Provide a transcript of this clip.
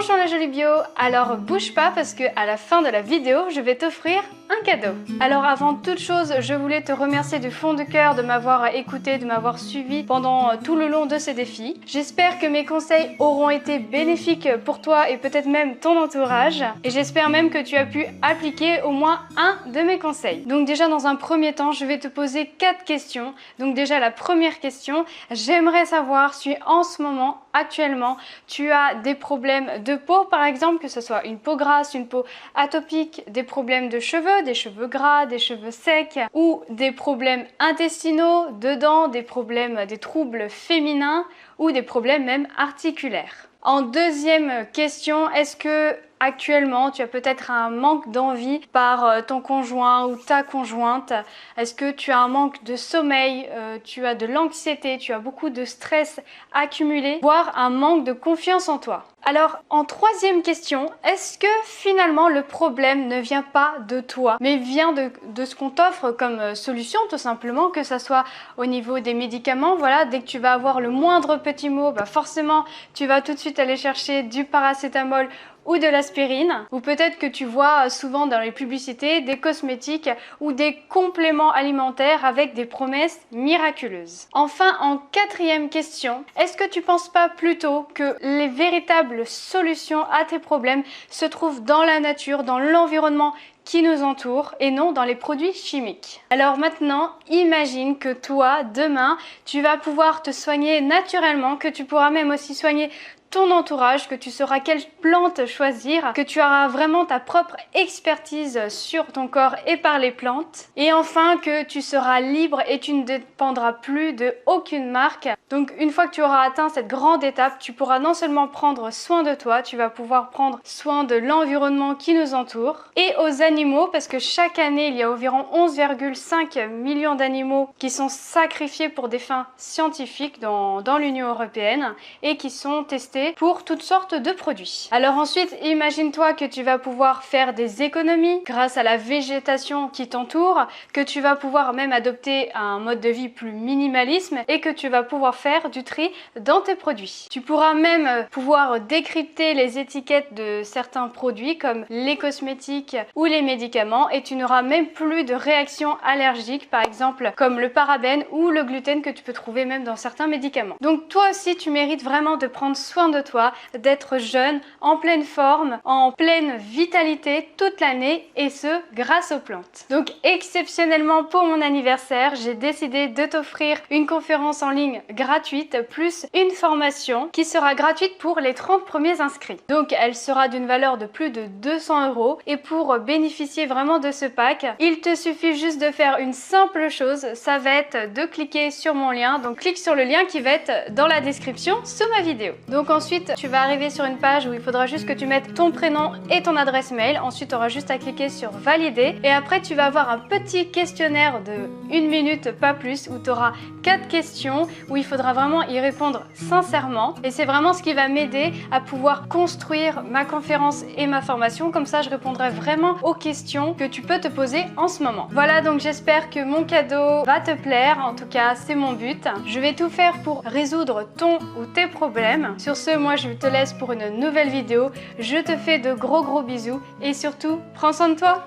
Bonjour la jolie bio, alors bouge pas parce que à la fin de la vidéo, je vais t'offrir un cadeau. Alors avant toute chose, je voulais te remercier du fond du cœur de m'avoir écouté, de m'avoir suivi pendant tout le long de ces défis. J'espère que mes conseils auront été bénéfiques pour toi et peut-être même ton entourage. Et j'espère même que tu as pu appliquer au moins un de mes conseils. Donc déjà dans un premier temps, je vais te poser 4 questions. Donc déjà la première question, j'aimerais savoir si en ce moment, actuellement, tu as des problèmes de peau par exemple, que ce soit une peau grasse, une peau atopique, des problèmes de cheveux, des cheveux gras, des cheveux secs ou des problèmes intestinaux, de dents, des problèmes, des troubles féminins ou des problèmes même articulaires. En deuxième question, est-ce que actuellement tu as peut-être un manque d'envie par ton conjoint ou ta conjointe? Est-ce que tu as un manque de sommeil, tu as de l'anxiété, tu as beaucoup de stress accumulé, voire un manque de confiance en toi? Alors, en troisième question, est-ce que finalement le problème ne vient pas de toi, mais vient de ce qu'on t'offre comme solution tout simplement, que ça soit au niveau des médicaments, voilà, dès que tu vas avoir le moindre petit mot, bah forcément tu vas tout de suite aller chercher du paracétamol ou de l'aspirine, ou peut-être que tu vois souvent dans les publicités des cosmétiques ou des compléments alimentaires avec des promesses miraculeuses. Enfin, en quatrième question, est-ce que tu penses pas plutôt que les véritables solutions à tes problèmes se trouvent dans la nature, dans l'environnement qui nous entoure et non dans les produits chimiques? Alors maintenant, imagine que toi, demain, tu vas pouvoir te soigner naturellement, que tu pourras même aussi soigner ton entourage, que tu sauras quelle plante choisir, que tu auras vraiment ta propre expertise sur ton corps et par les plantes. Et enfin, que tu seras libre et tu ne dépendras plus de aucune marque. Donc une fois que tu auras atteint cette grande étape, tu pourras non seulement prendre soin de toi, tu vas pouvoir prendre soin de l'environnement qui nous entoure et aux animaux, parce que chaque année, il y a environ 11,5 millions d'animaux qui sont sacrifiés pour des fins scientifiques dans l'Union européenne et qui sont testés pour toutes sortes de produits. Alors ensuite, imagine-toi que tu vas pouvoir faire des économies grâce à la végétation qui t'entoure, que tu vas pouvoir même adopter un mode de vie plus minimalisme et que tu vas pouvoir faire du tri dans tes produits. Tu pourras même pouvoir décrypter les étiquettes de certains produits comme les cosmétiques ou les médicaments et tu n'auras même plus de réactions allergiques, par exemple comme le parabène ou le gluten que tu peux trouver même dans certains médicaments. Donc toi aussi, tu mérites vraiment de prendre soin de toi, d'être jeune, en pleine forme, en pleine vitalité toute l'année et ce grâce aux plantes. Donc exceptionnellement pour mon anniversaire, j'ai décidé de t'offrir une conférence en ligne gratuite plus une formation qui sera gratuite pour les 30 premiers inscrits. Donc elle sera d'une valeur de plus de 200 € et pour bénéficier vraiment de ce pack, il te suffit juste de faire une simple chose, ça va être de cliquer sur mon lien. Donc clique sur le lien qui va être dans la description sous ma vidéo. Donc ensuite, tu vas arriver sur une page où il faudra juste que tu mettes ton prénom et ton adresse mail. Ensuite, tu auras juste à cliquer sur valider. Et après, tu vas avoir un petit questionnaire de 1 minute, pas plus, où tu auras 4 questions, où il faudra vraiment y répondre sincèrement. Et c'est vraiment ce qui va m'aider à pouvoir construire ma conférence et ma formation. Comme ça, je répondrai vraiment aux questions que tu peux te poser en ce moment. Voilà, donc j'espère que mon cadeau va te plaire. En tout cas, c'est mon but. Je vais tout faire pour résoudre ton ou tes problèmes. Sur ce, moi je te laisse pour une nouvelle vidéo. Je te fais de gros bisous et surtout, prends soin de toi.